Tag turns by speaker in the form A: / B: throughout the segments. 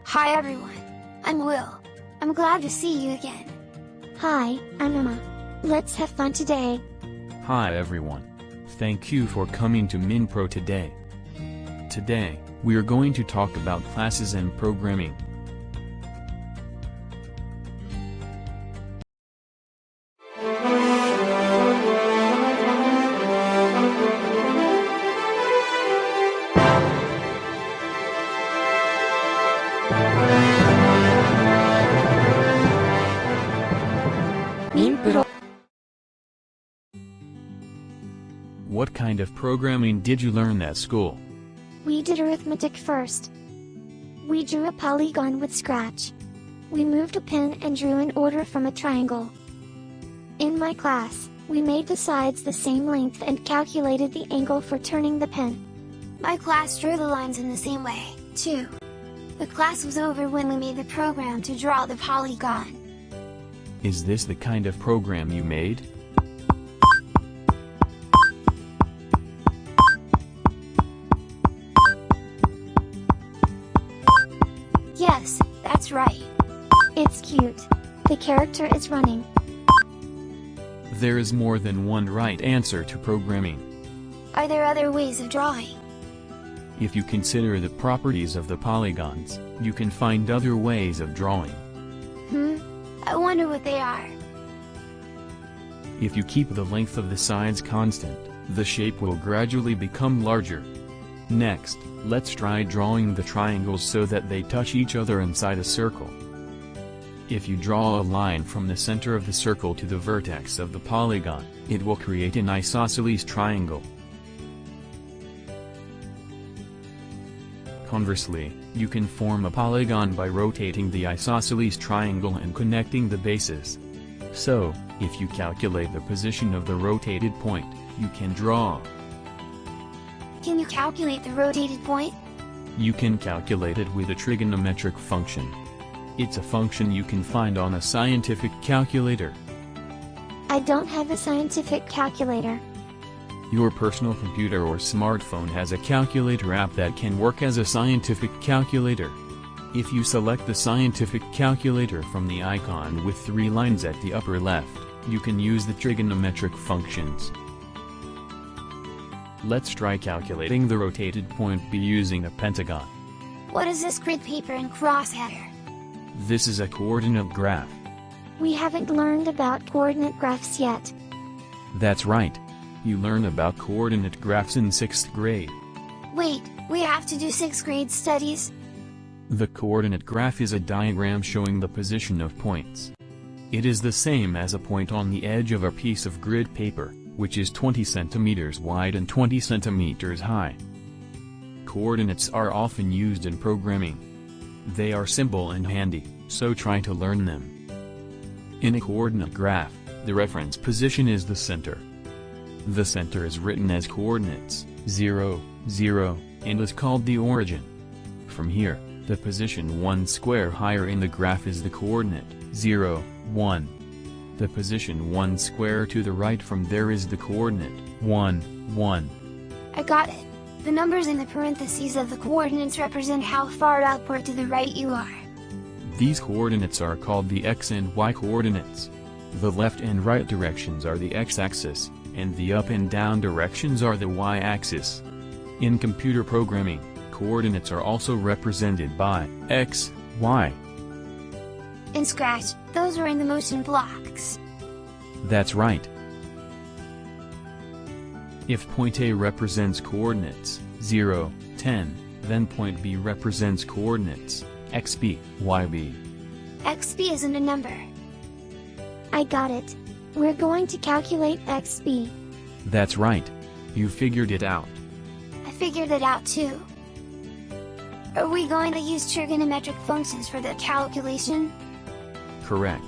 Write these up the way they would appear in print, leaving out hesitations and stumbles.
A: Hi everyone. I'm Will. I'm glad to see you again.
B: Hi, I'm Emma. Let's have fun today.
C: Hi everyone. Thank you for coming to Minpro today. Today, we are going to talk about classes and programming.
B: Minpro.
C: What kind of programming did you learn at school?
B: We did arithmetic first. We drew a polygon with Scratch. We moved a pin and drew an order from a triangle. In my class, we made the sides the same length and calculated the angle for turning the pin.
A: My class drew the lines in the same way, too. The class was over when we made the program to draw the polygon.
C: Is this the kind of program you made?
A: Yes, that's right.
B: It's cute. The character is running.
C: There is more than one right answer to programming.
A: Are there other ways of drawing?
C: If you consider the properties of the polygons, you can find other ways of drawing.
A: I wonder what they are.
C: If you keep the length of the sides constant, the shape will gradually become larger. Next, let's try drawing the triangles so that they touch each other inside a circle. If you draw a line from the center of the circle to the vertex of the polygon, it will create an isosceles triangle. Conversely, you can form a polygon by rotating the isosceles triangle and connecting the bases. So, if you calculate the position of the rotated point, you can draw.
A: Can you calculate the rotated point?
C: You can calculate it with a trigonometric function. It's a function you can find on a scientific calculator.
B: I don't have a scientific calculator.
C: Your personal computer or smartphone has a calculator app that can work as a scientific calculator. If you select the scientific calculator from the icon with 3 lines at the upper left, you can use the trigonometric functions. Let's try calculating the rotated point by using a pentagon.
A: What is this grid paper and crossheader?
C: This is a coordinate graph.
B: We haven't learned about coordinate graphs yet.
C: That's right. You learn about coordinate graphs in 6th grade.
A: Wait, we have to do 6th grade studies?
C: The coordinate graph is a diagram showing the position of points. It is the same as a point on the edge of a piece of grid paper, which is 20 centimeters wide and 20 centimeters high. Coordinates are often used in programming. They are simple and handy, so try to learn them. In a coordinate graph, the reference position is the center. The center is written as coordinates 0, 0, and is called the origin. From here, the position 1 square higher in the graph is the coordinate 0, 1. The position 1 square to the right from there is the coordinate 1, 1.
A: I got it. The numbers in the parentheses of the coordinates represent how far outward to the right you are.
C: These coordinates are called the x and y coordinates. The left and right directions are the x-axis, and the up and down directions are the y-axis. In computer programming, coordinates are also represented by x, y.
A: In Scratch, those are in the motion blocks.
C: That's right. If point A represents coordinates 0, 10, then point B represents coordinates xb, yb.
A: XB isn't a number.
B: I got it. We're going to calculate xb.
C: That's right. You figured it out.
A: I figured it out too. Are we going to use trigonometric functions for the calculation?
C: Correct.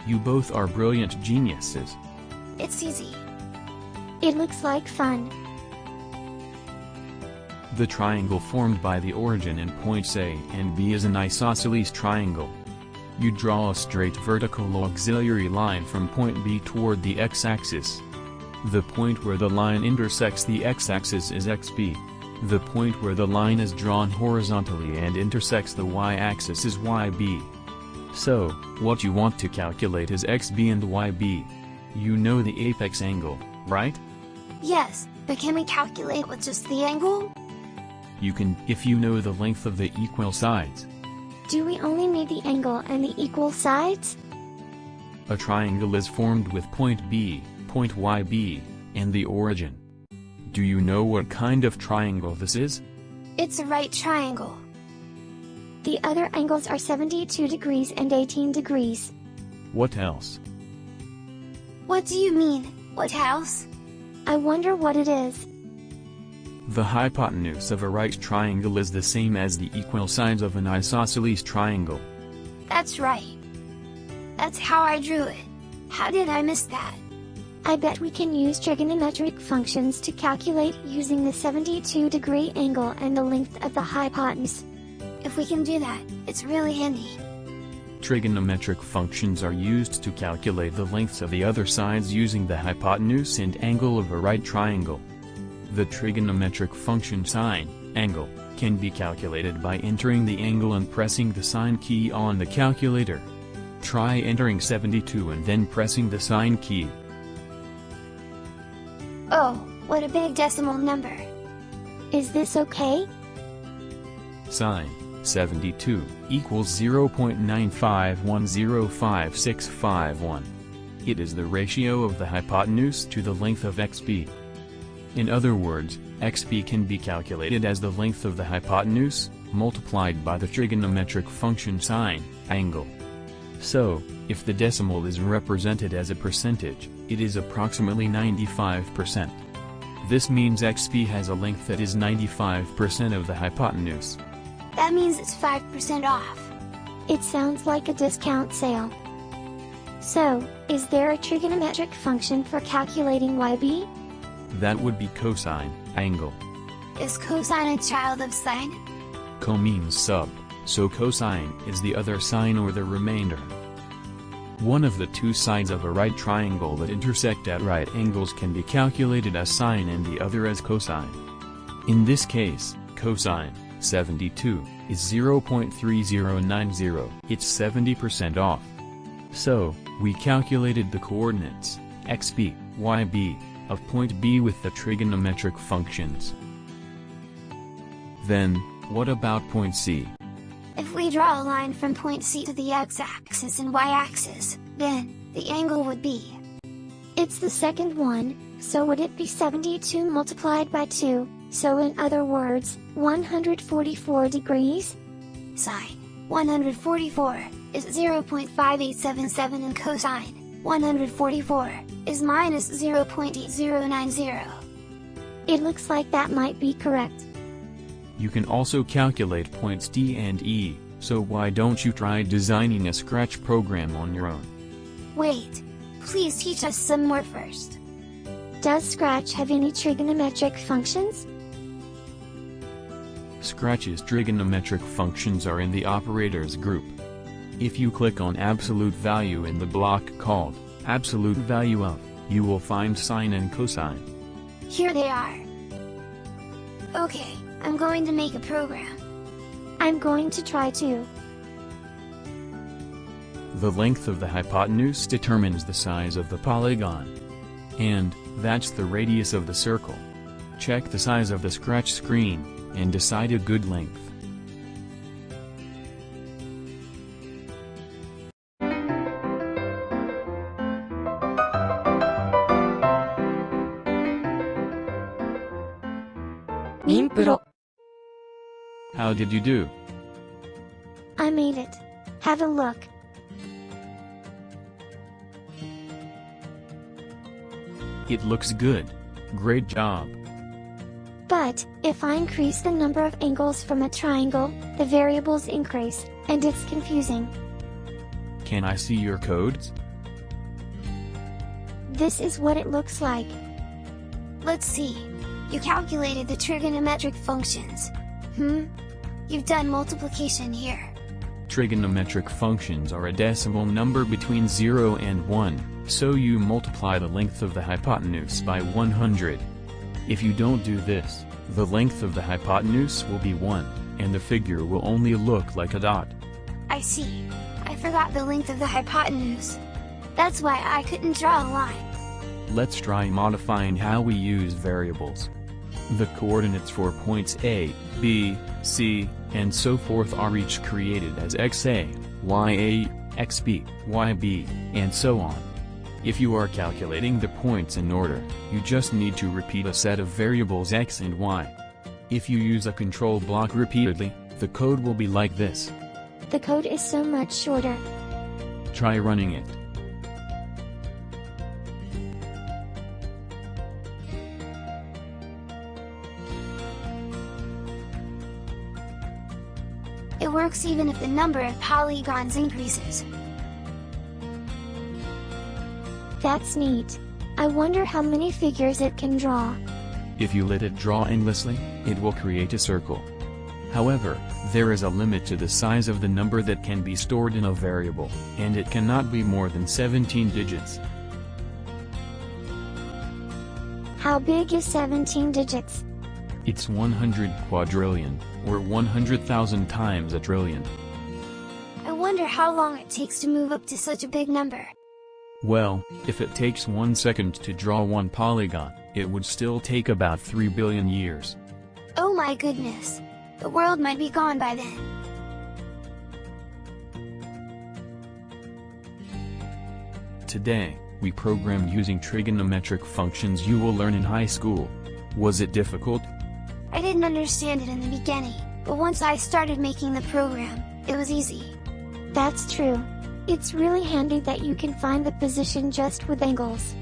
C: You both are brilliant geniuses.
A: It's easy.
B: It looks like fun.
C: The triangle formed by the origin and points A and B is an isosceles triangle. You draw a straight vertical auxiliary line from point B toward the x-axis. The point where the line intersects the x-axis is xb. The point where the line is drawn horizontally and intersects the y-axis is YB. So, what you want to calculate is XB and YB. You know the apex angle, right?
A: Yes, but can we calculate with just the angle?
C: You can if you know the length of the equal sides.
B: Do we only need the angle and the equal sides?
C: A triangle is formed with point B, point YB, and the origin. Do you know what kind of triangle this is?
A: It's a right triangle.
B: The other angles are 72 degrees and 18 degrees.
C: What else?
A: What do you mean, what else?
B: I wonder what it is.
C: The hypotenuse of a right triangle is the same as the equal sides of an isosceles triangle.
A: That's right. That's how I drew it. How did I miss that?
B: I bet we can use trigonometric functions to calculate using the 72-degree angle and the length of the hypotenuse.
A: If we can do that, it's really handy.
C: Trigonometric functions are used to calculate the lengths of the other sides using the hypotenuse and angle of a right triangle. The trigonometric function sine, angle, can be calculated by entering the angle and pressing the sine key on the calculator. Try entering 72 and then pressing the sine key.
A: Oh, what a big decimal number.
B: Is this okay?
C: Sine 72 equals 0.951055651. It is the ratio of the hypotenuse to the length of XB. In other words, XB can be calculated as the length of the hypotenuse, multiplied by the trigonometric function sine, angle. So, if the decimal is represented as a percentage, it is approximately 95%. This means XB has a length that is 95% of the hypotenuse.
A: That means it's 5% off.
B: It sounds like a discount sale. So, is there a trigonometric function for calculating YB?
C: That would be cosine, angle.
A: Is cosine a child of sine?
C: Co means sub, so cosine is the other sine or the remainder. One of the two sides of a right triangle that intersect at right angles can be calculated as sine and the other as cosine. In this case, cosine 72 is 0.3090. It's 70% off. So, we calculated the coordinates, xb, yb, of point B with the trigonometric functions. Then, what about point C?
A: If we draw a line from point C to the x-axis and y-axis, then, the angle would be...
B: It's the second one, so would it be 72 multiplied by 2, so in other words, 144 degrees?
A: Sine 144 is 0.5877 and cosine 144 is minus 0.8090.
B: It looks like that might be correct.
C: You can also calculate points D and E, so why don't you try designing a Scratch program on your own?
A: Wait, please teach us some more first.
B: Does Scratch have any trigonometric functions?
C: Scratch's trigonometric functions are in the operators group. If you click on absolute value in the block called absolute value of, you will find sine and cosine.
A: Here they are. Okay, I'm going to make a program.
B: I'm going to try to.
C: The length of the hypotenuse determines the size of the polygon. And, that's the radius of the circle. Check the size of the Scratch screen, and decide a good length.
B: Minpro.
C: How did you do?
B: I made it. Have a look.
C: It looks good. Great job.
B: But, if I increase the number of angles from a triangle, the variables increase, and it's confusing.
C: Can I see your codes?
B: This is what it looks like.
A: Let's see. You calculated the trigonometric functions. You've done multiplication here.
C: Trigonometric functions are a decimal number between 0 and 1, so you multiply the length of the hypotenuse by 100. If you don't do this, The length of the hypotenuse will be 1, and the figure will only look like a dot.
A: I see. I forgot the length of the hypotenuse. That's why I couldn't draw a line.
C: Let's try modifying how we use variables. The coordinates for points A, B, C, and so forth are each created as XA, YA, XB, YB, and so on. If you are calculating the points in order, you just need to repeat a set of variables X and Y. If you use a control block repeatedly, the code will be like this.
B: The code is so much shorter.
C: Try running it.
A: It works even if the number of polygons increases.
B: That's neat. I wonder how many figures it can draw.
C: If you let it draw endlessly, it will create a circle. However, there is a limit to the size of the number that can be stored in a variable, and it cannot be more than 17 digits.
B: How big is 17 digits?
C: It's 100 quadrillion, or 100,000 times a trillion.
A: I wonder how long it takes to move up to such a big number.
C: Well, if it takes 1 second to draw one polygon, it would still take about 3 billion years.
A: Oh my goodness! The world might be gone by then.
C: Today, we programmed using trigonometric functions you will learn in high school. Was it difficult?
A: I didn't understand it in the beginning, but once I started making the program, it was easy.
B: That's true. It's really handy that you can find the position just with angles.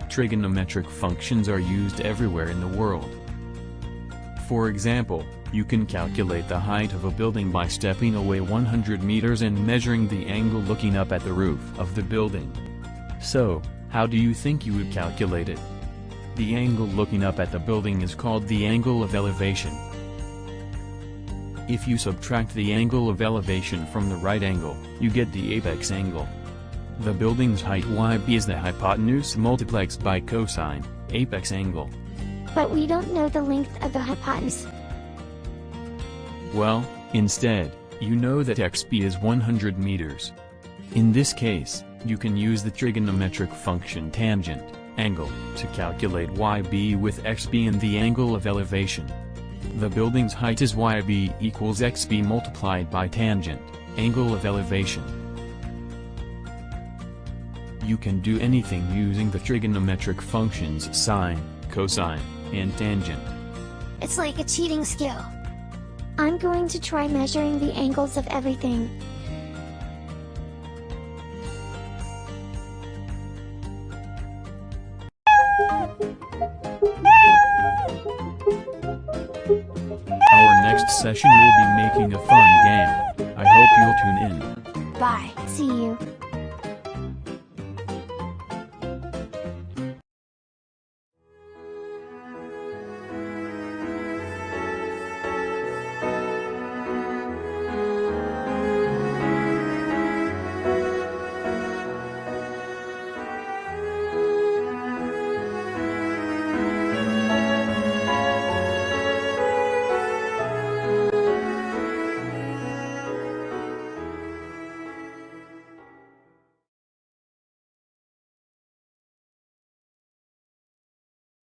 C: Trigonometric functions are used everywhere in the world. For example, you can calculate the height of a building by stepping away 100 meters and measuring the angle looking up at the roof of the building. So, how do you think you would calculate it? The angle looking up at the building is called the angle of elevation. If you subtract the angle of elevation from the right angle, you get the apex angle. The building's height YB is the hypotenuse multiplied by cosine, apex angle.
B: But we don't know the length of the hypotenuse.
C: Well, instead, you know that XB is 100 meters. In this case, you can use the trigonometric function tangent, angle, to calculate YB with XB and the angle of elevation. The building's height is YB equals XB multiplied by tangent, angle of elevation. You can do anything using the trigonometric functions sine, cosine, and tangent.
A: It's like a cheating skill.
B: I'm going to try measuring the angles of everything.
C: Our next session will be making a fun game. I hope you'll tune in.
A: Bye.
B: See you.